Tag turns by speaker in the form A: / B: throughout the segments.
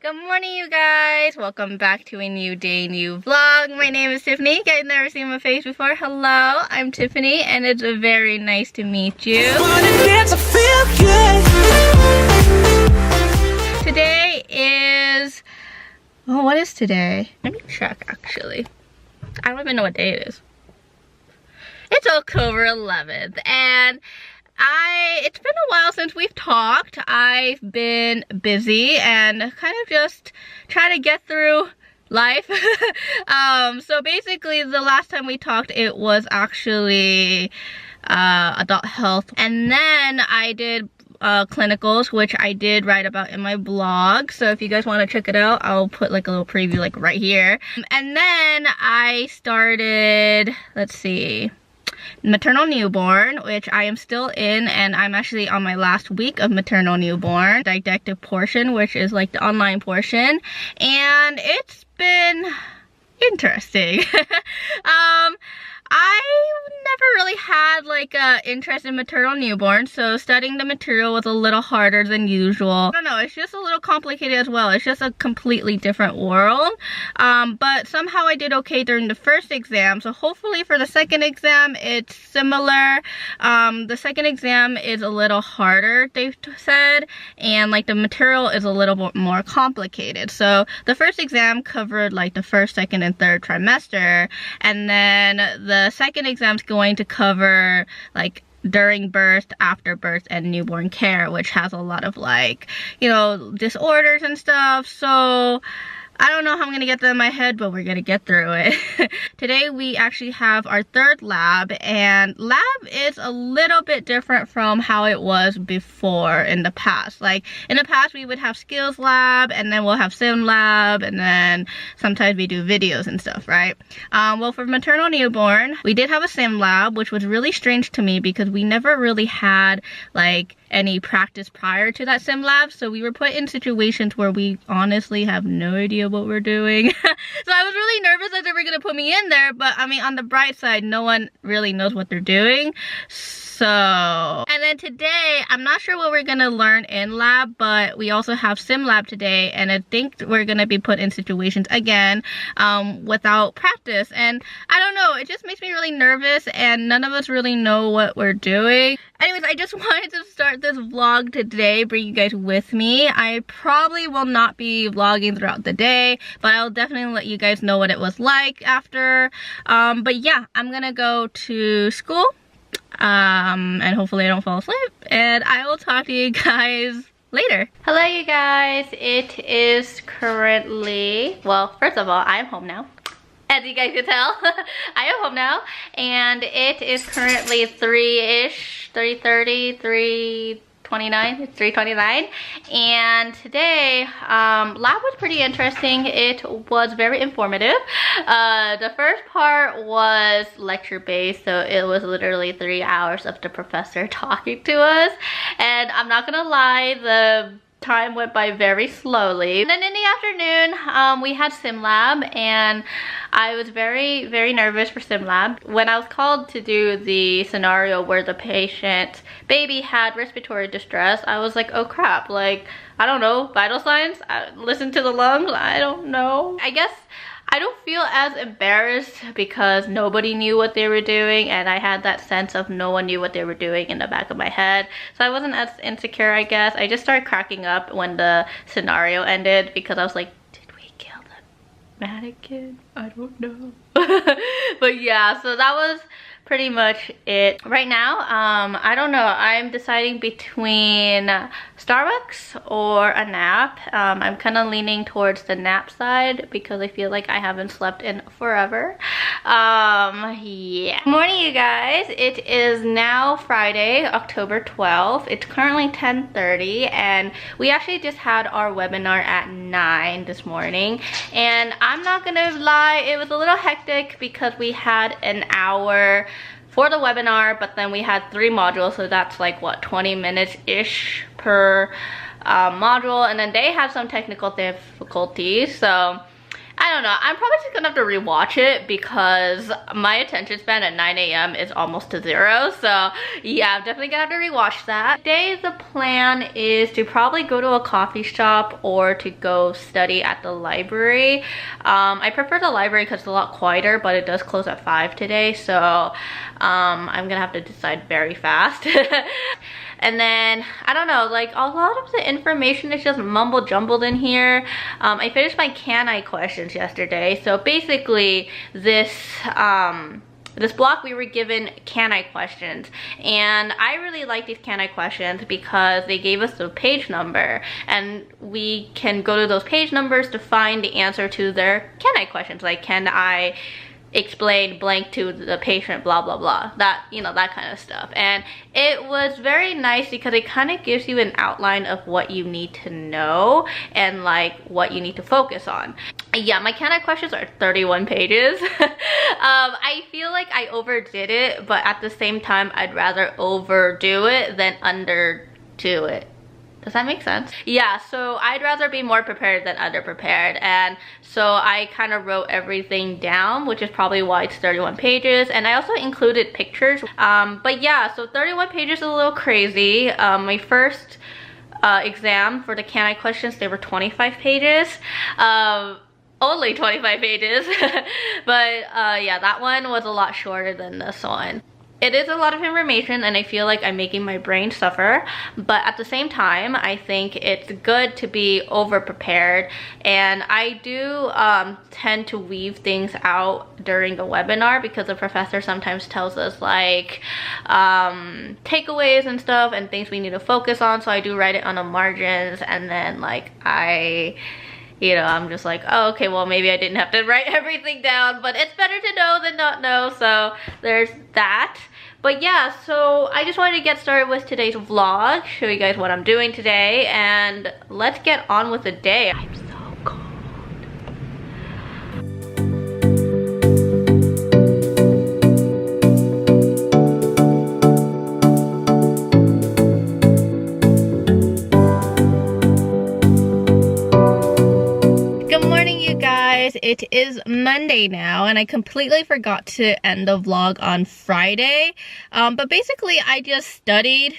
A: Good morning, you guys. Welcome back to a new day, new vlog. My name is Tiffany. You guys never seen my face before. Hello, I'm Tiffany, and it's very nice to meet you. Today is... oh, what is today? Let me check, actually. I don't even know what day it is. It's October 11th, and it's been a while since we've talked. I've been busy and kind of just trying to get through life. So basically the last time we talked, it was actually adult health, and then I did clinicals, which I did write about in my blog. So if you guys want to check it out, I'll put like a little preview like right here. And then I started, let's see, maternal newborn, which I am still in, and I'm actually on my last week of maternal newborn didactic portion, which is like the online portion, and it's been interesting. I never really had like a interest in maternal newborn, so studying the material was a little harder than usual. I don't know, it's just a little complicated as well. It's just a completely different world. But somehow I did okay during the first exam, so hopefully for the second exam it's similar. The second exam is a little harder, they've said, and like the material is a little bit more complicated. So the first exam covered like the first, second, and third trimester, and then the second exam is going to cover like during birth, after birth, and newborn care, which has a lot of like, you know, disorders and stuff. So I don't know how I'm gonna get that in my head, but we're gonna get through it. Today we actually have our third lab, and lab is a little bit different from how it was before in the past. Like in the past we would have skills lab, and then we'll have sim lab, and then sometimes we do videos and stuff, right? Well, for maternal newborn, we did have a sim lab, which was really strange to me because we never really had like any practice prior to that sim lab, so we were put in situations where we honestly have no idea what we're doing. So I was really nervous that they were gonna put me in there, but I mean, on the bright side, no one really knows what they're doing. So, and then today, I'm not sure what we're gonna learn in lab, but we also have sim lab today, and I think we're gonna be put in situations again without practice, and I don't know, it just makes me really nervous, and none of us really know what we're doing. Anyways, I just wanted to start this vlog today, bring you guys with me. I probably will not be vlogging throughout the day, but I'll definitely let you guys know what it was like after. But yeah, I'm gonna go to school, and hopefully I don't fall asleep, and I will talk to you guys later. Hello, you guys. It is currently, well, first of all, I'm home now. As you guys can tell, I am home now, and it is currently 3-ish, 3:30, 3:29, it's 3:29, and today, lab was pretty interesting. It was very informative. The first part was lecture-based, so it was literally 3 hours of the professor talking to us, and I'm not gonna lie, the time went by very slowly. And then in the afternoon, we had sim lab, and I was very, very nervous for sim lab. When I was called to do the scenario where the patient baby had respiratory distress, I was like, oh crap, like, I don't know, vital signs, listen to the lungs, I don't know. I guess I don't feel as embarrassed because nobody knew what they were doing, and I had that sense of no one knew what they were doing in the back of my head. So I wasn't as insecure, I guess. I just started cracking up when the scenario ended because I was like, did we kill the mannequin? I don't know. But yeah, so that was pretty much it. Right now, I don't know, I'm deciding between Starbucks or a nap. I'm kind of leaning towards the nap side because I feel like I haven't slept in forever. Yeah. Good morning, you guys. It is now Friday, October 12th. It's currently 10:30, and we actually just had our webinar at 9 this morning, and I'm not gonna lie, it was a little hectic because we had an hour for the webinar, but then we had 3 modules, so that's like what, 20 minutes ish per module, and then they had some technical difficulties, so I don't know. I'm probably just gonna have to rewatch it because my attention span at 9 a.m. is almost to 0. So yeah, I'm definitely gonna have to rewatch that. Today the plan is to probably go to a coffee shop or to go study at the library. I prefer the library because it's a lot quieter, but it does close at 5 today. So I'm gonna have to decide very fast. And then, I don't know, like a lot of the information is just mumble jumbled in here. I finished my can I questions yesterday. So basically this block we were given can I questions, and I really like these can I questions because they gave us the page number and we can go to those page numbers to find the answer to their can I questions, like can I explain blank to the patient, blah blah blah, that, you know, that kind of stuff. And it was very nice because it kind of gives you an outline of what you need to know and like what you need to focus on. Yeah, my can I questions are 31 pages. I feel like I overdid it, but at the same time I'd rather overdo it than underdo it. Does that make sense? Yeah, so I'd rather be more prepared than underprepared, and so I kind of wrote everything down, which is probably why it's 31 pages, and I also included pictures. But yeah, so 31 pages is a little crazy. My first exam for the can I questions, they were 25 pages. Only 25 pages. But yeah, that one was a lot shorter than this one. It is a lot of information and I feel like I'm making my brain suffer, but at the same time I think it's good to be over prepared, and I do tend to weave things out during the webinar because the professor sometimes tells us like takeaways and stuff and things we need to focus on, so I do write it on the margins, and then like you know, I'm just like, oh, okay, well, maybe I didn't have to write everything down, but it's better to know than not know, so there's that. But yeah, so I just wanted to get started with today's vlog, show you guys what I'm doing today, and let's get on with the day. I'm so cold. It is Monday now, and I completely forgot to end the vlog on Friday. But basically I just studied.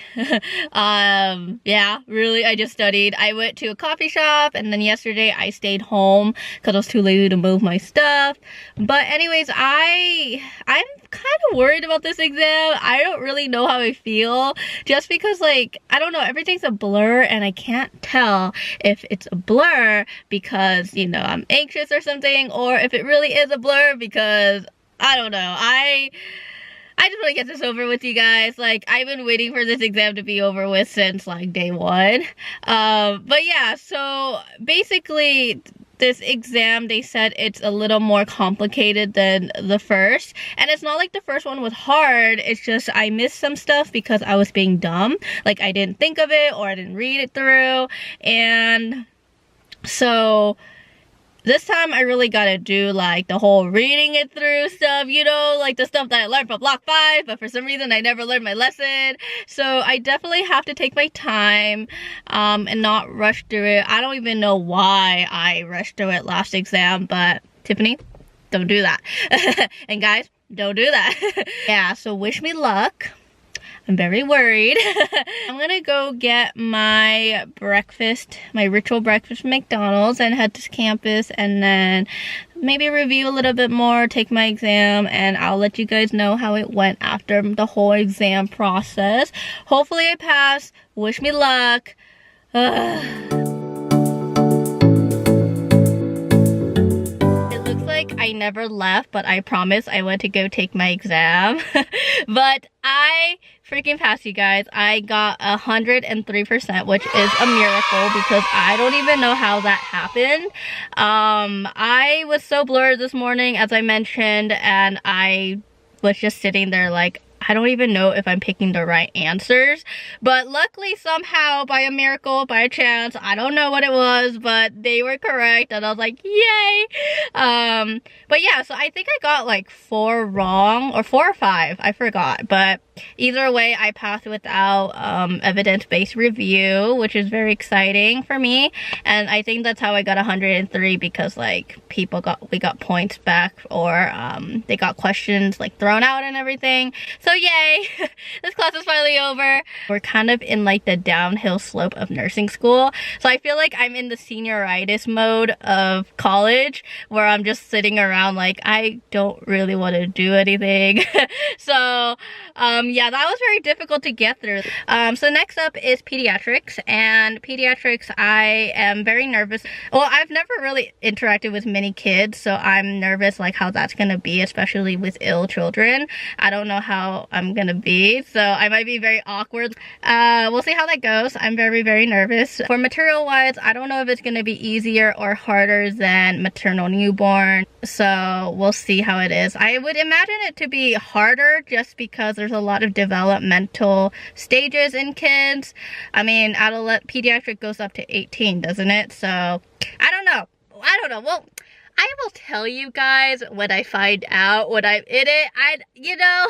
A: Yeah, really, I just studied. I went to a coffee shop, and then yesterday I stayed home because I was too lazy to move my stuff. But anyways, I'm kind of worried about this exam. I don't really know how I feel, just because like, I don't know, everything's a blur and I can't tell if it's a blur because, you know, I'm anxious or something, or if it really is a blur because, I don't know, I just want to get this over with, you guys. Like, I've been waiting for this exam to be over with since like day 1. But yeah, so basically this exam, they said it's a little more complicated than the first, and it's not like the first one was hard, it's just I missed some stuff because I was being dumb, like I didn't think of it or I didn't read it through. And so this time I really gotta do like the whole reading it through stuff, you know, like the stuff that I learned from block 5, but for some reason I never learned my lesson. So I definitely have to take my time and not rush through it. I don't even know why I rushed through it last exam, but Tiffany, don't do that. And guys, don't do that. Yeah, so wish me luck. I'm very worried. I'm gonna go get my breakfast, my ritual breakfast from McDonald's, and head to campus, and then maybe review a little bit more, take my exam, and I'll let you guys know how it went after the whole exam process. Hopefully I pass. Wish me luck. I never left, but I promise I went to go take my exam. But I freaking passed, you guys. I got 103%, which is a miracle because I don't even know how that happened. I was so blurred this morning, as I mentioned, and I was just sitting there like, I don't even know if I'm picking the right answers, but luckily somehow, by a miracle, by a chance, I don't know what it was, but they were correct, and I was like, yay. But yeah, so I think I got like 4 wrong, or 4 or 5, I forgot, but either way, I passed without evidence-based review, which is very exciting for me. And I think that's how I got 103, because like we got points back, or they got questions like thrown out and everything. So yay, this class is finally over. We're kind of in like the downhill slope of nursing school. So I feel like I'm in the senioritis mode of college, where I'm just sitting around like I don't really want to do anything. So yeah, that was very difficult to get through. So next up is pediatrics, and pediatrics I am very nervous. Well, I've never really interacted with many kids, so I'm nervous like how that's gonna be, especially with ill children. I don't know how I'm gonna be, so I might be very awkward. We'll see how that goes. I'm very, very nervous. For material wise, I don't know if it's gonna be easier or harder than maternal newborn, so we'll see how it is. I would imagine it to be harder just because there's a lot of developmental stages in kids. I mean, pediatric goes up to 18, doesn't it? So I don't know. Well, I will tell you guys when I find out what I'm in it. You know.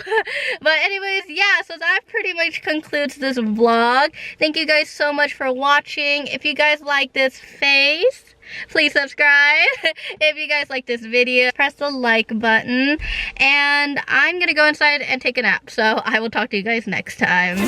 A: But anyways, yeah, so that pretty much concludes this vlog. Thank you guys so much for watching. If you guys like this face, please subscribe. If you guys like this video, press the like button. And I'm gonna go inside and take a nap. So I will talk to you guys next time.